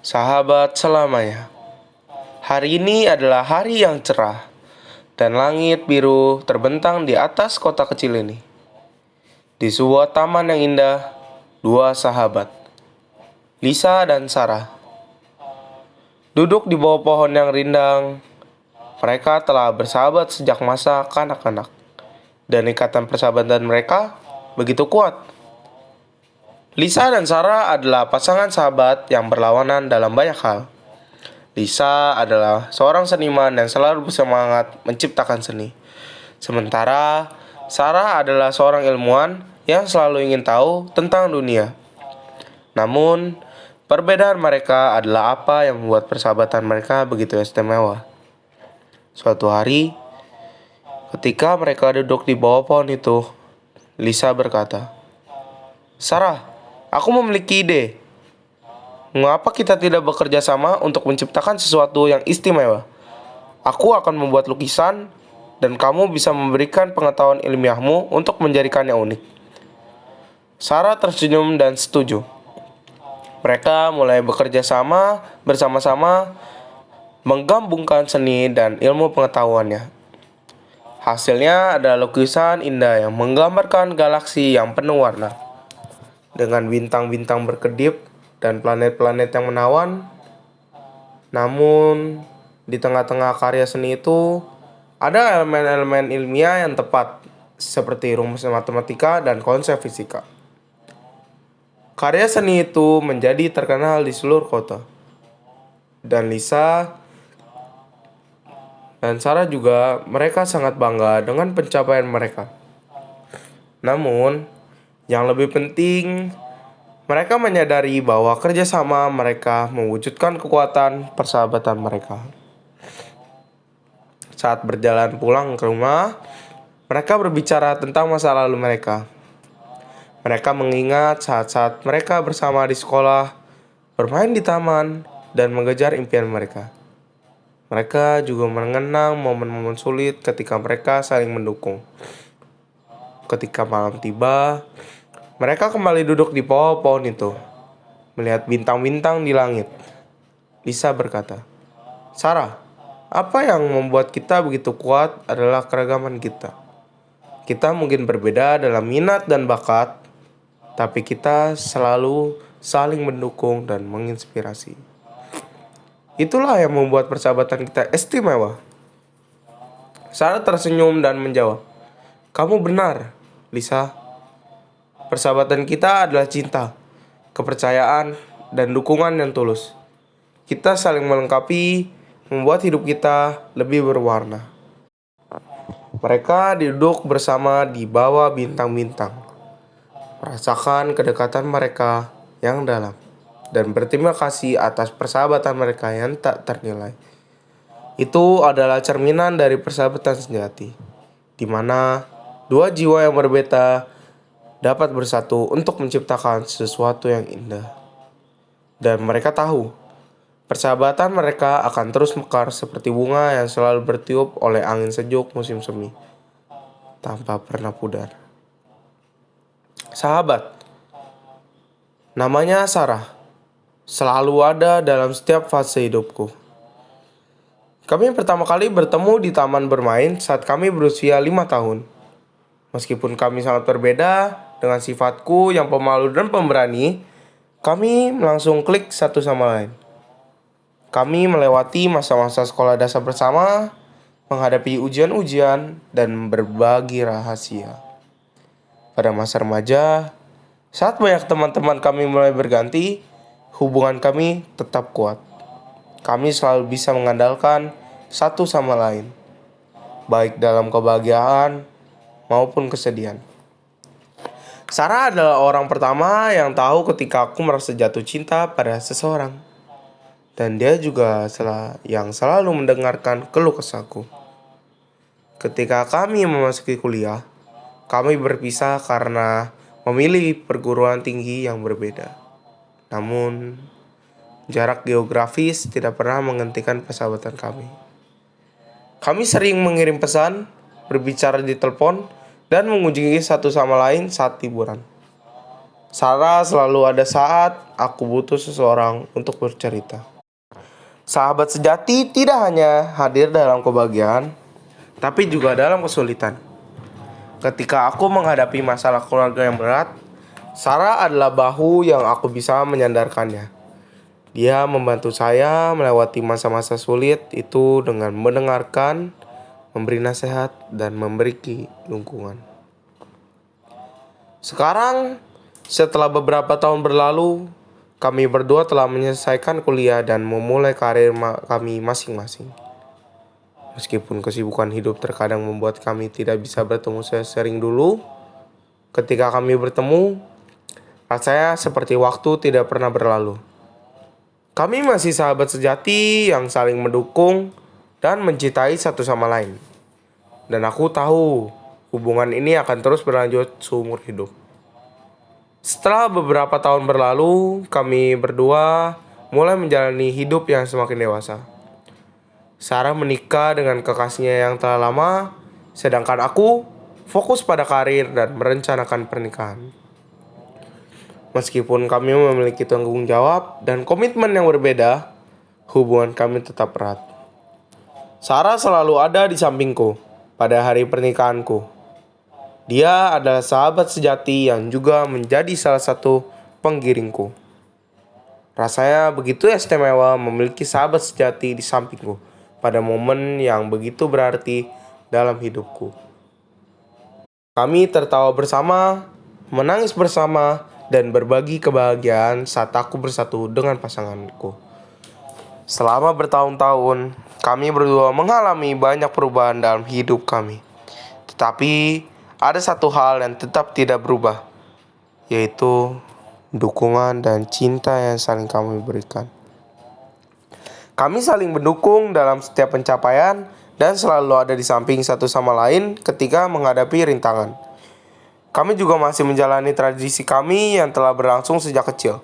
Sahabat selamanya, hari ini adalah hari yang cerah dan langit biru terbentang di atas kota kecil ini. Di sebuah taman yang indah, dua sahabat, Lisa dan Sarah, duduk di bawah pohon yang rindang. Mereka telah bersahabat sejak masa kanak-kanak, dan ikatan persahabatan mereka begitu kuat. Lisa dan Sarah adalah pasangan sahabat yang berlawanan dalam banyak hal. Lisa adalah seorang seniman yang selalu bersemangat menciptakan seni. Sementara Sarah adalah seorang ilmuwan yang selalu ingin tahu tentang dunia. Namun, perbedaan mereka adalah apa yang membuat persahabatan mereka begitu istimewa. Suatu hari, ketika mereka duduk di bawah pohon itu, Lisa berkata, "Sarah, aku memiliki ide. Mengapa kita tidak bekerja sama untuk menciptakan sesuatu yang istimewa? Aku akan membuat lukisan, dan kamu bisa memberikan pengetahuan ilmiahmu untuk menjadikannya unik." Sarah tersenyum dan setuju. Mereka mulai bekerja sama bersama-sama, menggabungkan seni dan ilmu pengetahuannya. Hasilnya adalah lukisan indah yang menggambarkan galaksi yang penuh warna, dengan bintang-bintang berkedip dan planet-planet yang menawan. Namun, di tengah-tengah karya seni itu, ada elemen-elemen ilmiah yang tepat, seperti rumus matematika dan konsep fisika. Karya seni itu menjadi terkenal di seluruh kota. Dan Lisa dan Sarah juga, mereka sangat bangga dengan pencapaian mereka. Namun, yang lebih penting, mereka menyadari bahwa kerjasama mereka mewujudkan kekuatan persahabatan mereka. Saat berjalan pulang ke rumah, mereka berbicara tentang masa lalu mereka. Mereka mengingat saat-saat mereka bersama di sekolah, bermain di taman, dan mengejar impian mereka. Mereka juga mengenang momen-momen sulit ketika mereka saling mendukung. Ketika malam tiba, mereka kembali duduk di bawah pohon itu, melihat bintang-bintang di langit. Lisa berkata, "Sarah, apa yang membuat kita begitu kuat adalah keragaman kita. Kita mungkin berbeda dalam minat dan bakat, tapi kita selalu saling mendukung dan menginspirasi. Itulah yang membuat persahabatan kita istimewa." Sarah tersenyum dan menjawab, "Kamu benar, Lisa. Persahabatan kita adalah cinta, kepercayaan, dan dukungan yang tulus. Kita saling melengkapi, membuat hidup kita lebih berwarna." Mereka duduk bersama di bawah bintang-bintang, merasakan kedekatan mereka yang dalam, dan berterima kasih atas persahabatan mereka yang tak ternilai. Itu adalah cerminan dari persahabatan sejati, di mana dua jiwa yang berbeda dapat bersatu untuk menciptakan sesuatu yang indah. Dan mereka tahu, persahabatan mereka akan terus mekar seperti bunga yang selalu bertiup oleh angin sejuk musim semi, tanpa pernah pudar. Sahabat, namanya Sarah, selalu ada dalam setiap fase hidupku. Kami pertama kali bertemu di taman bermain saat kami berusia 5 tahun. Meskipun kami sangat berbeda dengan sifatku yang pemalu dan pemberani, kami langsung klik satu sama lain. Kami melewati masa-masa sekolah dasar bersama, menghadapi ujian-ujian, dan berbagi rahasia. Pada masa remaja, saat banyak teman-teman kami mulai berganti, hubungan kami tetap kuat. Kami selalu bisa mengandalkan satu sama lain, baik dalam kebahagiaan maupun kesedihan. Sarah adalah orang pertama yang tahu ketika aku merasa jatuh cinta pada seseorang. Dan dia juga yang selalu mendengarkan keluh kesahku. Ketika kami memasuki kuliah, kami berpisah karena memilih perguruan tinggi yang berbeda. Namun, jarak geografis tidak pernah menghentikan persahabatan kami. Kami sering mengirim pesan, berbicara di telepon, dan mengunjungi satu sama lain saat liburan. Sarah selalu ada saat aku butuh seseorang untuk bercerita. Sahabat sejati tidak hanya hadir dalam kebahagiaan, tapi juga dalam kesulitan. Ketika aku menghadapi masalah keluarga yang berat, Sarah adalah bahu yang aku bisa menyandarkannya. Dia membantu saya melewati masa-masa sulit itu dengan mendengarkan, memberi nasihat, dan memberi dukungan. Sekarang, setelah beberapa tahun berlalu, kami berdua telah menyelesaikan kuliah dan memulai karir kami masing-masing. Meskipun kesibukan hidup terkadang membuat kami tidak bisa bertemu sesering dulu, ketika kami bertemu, rasanya seperti waktu tidak pernah berlalu. Kami masih sahabat sejati yang saling mendukung dan mencintai satu sama lain. Dan aku tahu hubungan ini akan terus berlanjut seumur hidup. Setelah beberapa tahun berlalu, kami berdua mulai menjalani hidup yang semakin dewasa. Sarah menikah dengan kekasihnya yang telah lama, sedangkan aku fokus pada karir dan merencanakan pernikahan. Meskipun kami memiliki tanggung jawab dan komitmen yang berbeda, hubungan kami tetap erat. Sarah selalu ada di sampingku pada hari pernikahanku. Dia adalah sahabat sejati yang juga menjadi salah satu penggiringku. Rasanya begitu istimewa memiliki sahabat sejati di sampingku pada momen yang begitu berarti dalam hidupku. Kami tertawa bersama, menangis bersama, dan berbagi kebahagiaan saat aku bersatu dengan pasanganku. Selama bertahun-tahun, kami berdua mengalami banyak perubahan dalam hidup kami. Tetapi, ada satu hal yang tetap tidak berubah, yaitu dukungan dan cinta yang saling kami berikan. Kami saling mendukung dalam setiap pencapaian dan selalu ada di samping satu sama lain ketika menghadapi rintangan. Kami juga masih menjalani tradisi kami yang telah berlangsung sejak kecil.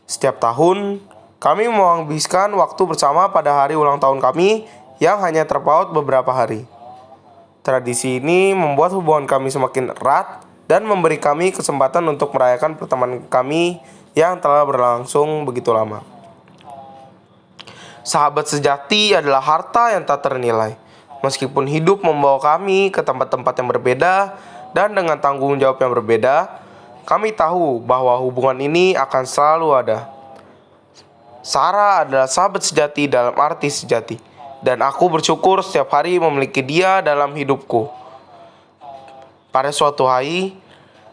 Setiap tahun, kami menghabiskan waktu bersama pada hari ulang tahun kami yang hanya terpaut beberapa hari. Tradisi ini membuat hubungan kami semakin erat dan memberi kami kesempatan untuk merayakan pertemanan kami yang telah berlangsung begitu lama. Sahabat sejati adalah harta yang tak ternilai. Meskipun hidup membawa kami ke tempat-tempat yang berbeda dan dengan tanggung jawab yang berbeda, kami tahu bahwa hubungan ini akan selalu ada. Sarah adalah sahabat sejati dalam arti sejati, dan aku bersyukur setiap hari memiliki dia dalam hidupku. Pada suatu hari,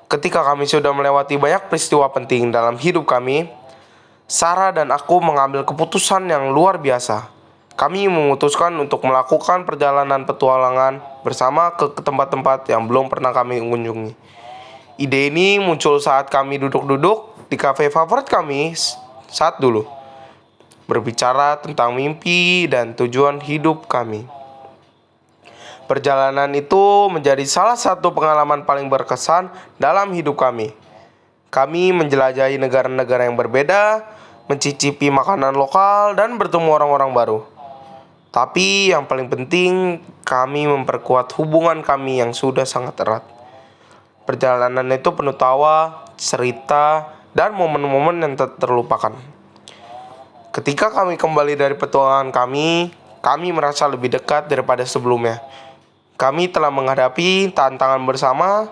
ketika kami sudah melewati banyak peristiwa penting dalam hidup kami, Sarah dan aku mengambil keputusan yang luar biasa. Kami memutuskan untuk melakukan perjalanan petualangan bersama ke tempat-tempat yang belum pernah kami kunjungi. Ide ini muncul saat kami duduk-duduk di kafe favorit kami saat dulu, berbicara tentang mimpi dan tujuan hidup kami. Perjalanan itu menjadi salah satu pengalaman paling berkesan dalam hidup kami. Kami menjelajahi negara-negara yang berbeda, mencicipi makanan lokal, dan bertemu orang-orang baru. Tapi yang paling penting, kami memperkuat hubungan kami yang sudah sangat erat. Perjalanan itu penuh tawa, cerita, dan momen-momen yang tak terlupakan. Ketika kami kembali dari petualangan kami merasa lebih dekat daripada sebelumnya. Kami telah menghadapi tantangan bersama,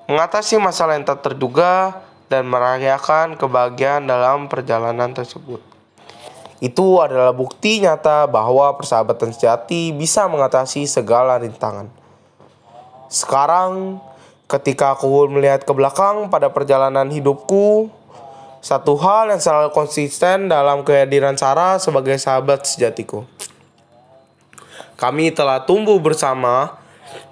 mengatasi masalah yang tak terduga, dan merayakan kebahagiaan dalam perjalanan tersebut. Itu adalah bukti nyata bahwa persahabatan sejati bisa mengatasi segala rintangan. Sekarang, ketika aku melihat ke belakang pada perjalanan hidupku, satu hal yang selalu konsisten dalam kehadiran Sarah sebagai sahabat sejatiku. Kami telah tumbuh bersama,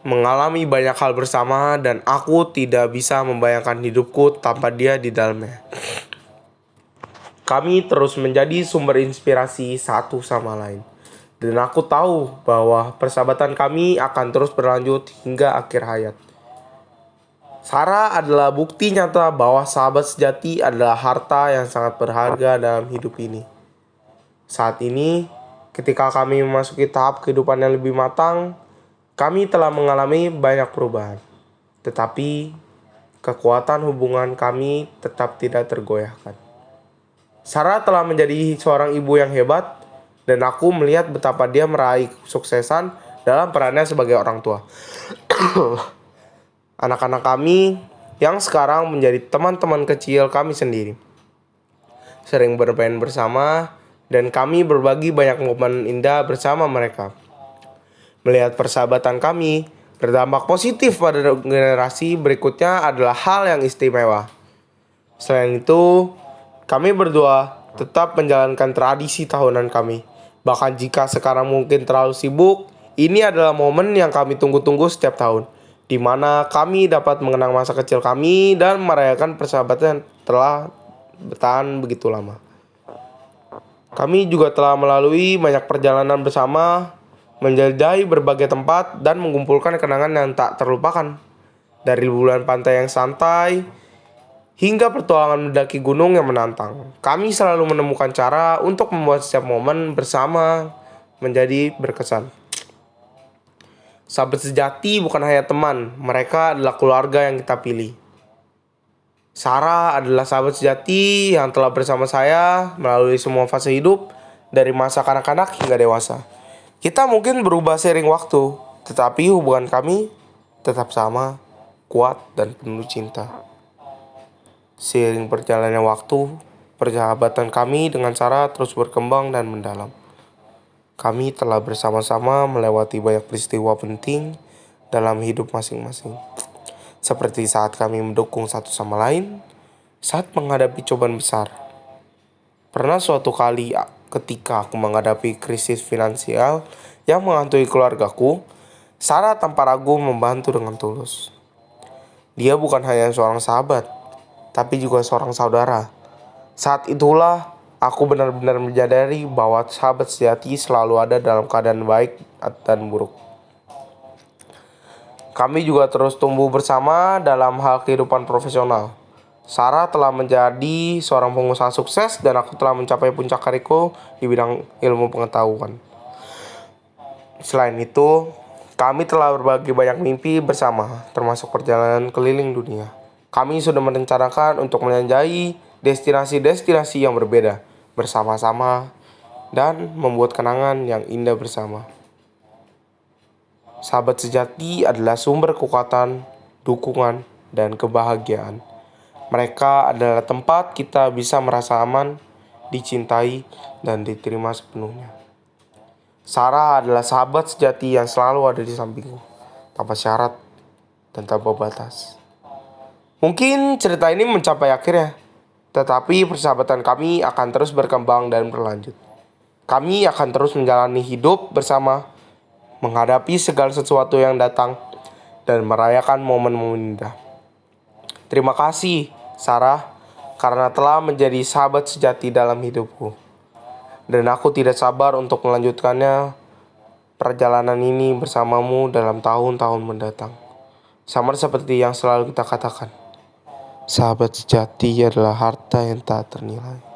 mengalami banyak hal bersama, dan aku tidak bisa membayangkan hidupku tanpa dia di dalamnya. Kami terus menjadi sumber inspirasi satu sama lain. Dan aku tahu bahwa persahabatan kami akan terus berlanjut hingga akhir hayat. Sarah adalah bukti nyata bahwa sahabat sejati adalah harta yang sangat berharga dalam hidup ini. Saat ini, ketika kami memasuki tahap kehidupan yang lebih matang, kami telah mengalami banyak perubahan. Tetapi, kekuatan hubungan kami tetap tidak tergoyahkan. Sarah telah menjadi seorang ibu yang hebat, dan aku melihat betapa dia meraih kesuksesan dalam perannya sebagai orang tua. Anak-anak kami yang sekarang menjadi teman-teman kecil kami sendiri, sering bermain bersama, dan kami berbagi banyak momen indah bersama mereka. Melihat persahabatan kami berdampak positif pada generasi berikutnya adalah hal yang istimewa. Selain itu, kami berdua tetap menjalankan tradisi tahunan kami. Bahkan jika sekarang mungkin terlalu sibuk, ini adalah momen yang kami tunggu-tunggu setiap tahun, di mana kami dapat mengenang masa kecil kami dan merayakan persahabatan yang telah bertahan begitu lama. Kami juga telah melalui banyak perjalanan bersama, menjelajahi berbagai tempat, dan mengumpulkan kenangan yang tak terlupakan. Dari bulan pantai yang santai, hingga petualangan mendaki gunung yang menantang, kami selalu menemukan cara untuk membuat setiap momen bersama menjadi berkesan. Sahabat sejati bukan hanya teman, mereka adalah keluarga yang kita pilih. Sarah adalah sahabat sejati yang telah bersama saya melalui semua fase hidup, dari masa kanak-kanak hingga dewasa. Kita mungkin berubah seiring waktu, tetapi hubungan kami tetap sama, kuat, dan penuh cinta. Seiring berjalannya waktu, persahabatan kami dengan Sarah terus berkembang dan mendalam. Kami telah bersama-sama melewati banyak peristiwa penting dalam hidup masing-masing. Seperti saat kami mendukung satu sama lain, saat menghadapi cobaan besar. Pernah suatu kali ketika aku menghadapi krisis finansial yang menghantui keluargaku, Sarah tanpa ragu membantu dengan tulus. Dia bukan hanya seorang sahabat, tapi juga seorang saudara. Saat itulah aku benar-benar menyadari bahwa sahabat sejati selalu ada dalam keadaan baik dan buruk. Kami juga terus tumbuh bersama dalam hal kehidupan profesional. Sarah telah menjadi seorang pengusaha sukses, dan aku telah mencapai puncak karirku di bidang ilmu pengetahuan. Selain itu, kami telah berbagi banyak mimpi bersama, termasuk perjalanan keliling dunia. Kami sudah merencanakan untuk menjelajahi destinasi-destinasi yang berbeda bersama-sama dan membuat kenangan yang indah bersama. Sahabat sejati adalah sumber kekuatan, dukungan, dan kebahagiaan. Mereka adalah tempat kita bisa merasa aman, dicintai, dan diterima sepenuhnya. Sarah adalah sahabat sejati yang selalu ada di sampingku, tanpa syarat dan tanpa batas. Mungkin cerita ini mencapai akhirnya, tetapi persahabatan kami akan terus berkembang dan berlanjut. Kami akan terus menjalani hidup bersama, menghadapi segala sesuatu yang datang, dan merayakan momen-momen indah. Terima kasih, Sarah, karena telah menjadi sahabat sejati dalam hidupku. Dan aku tidak sabar untuk melanjutkannya perjalanan ini bersamamu dalam tahun-tahun mendatang. Sama seperti yang selalu kita katakan, sahabat sejati adalah harta yang tak ternilai.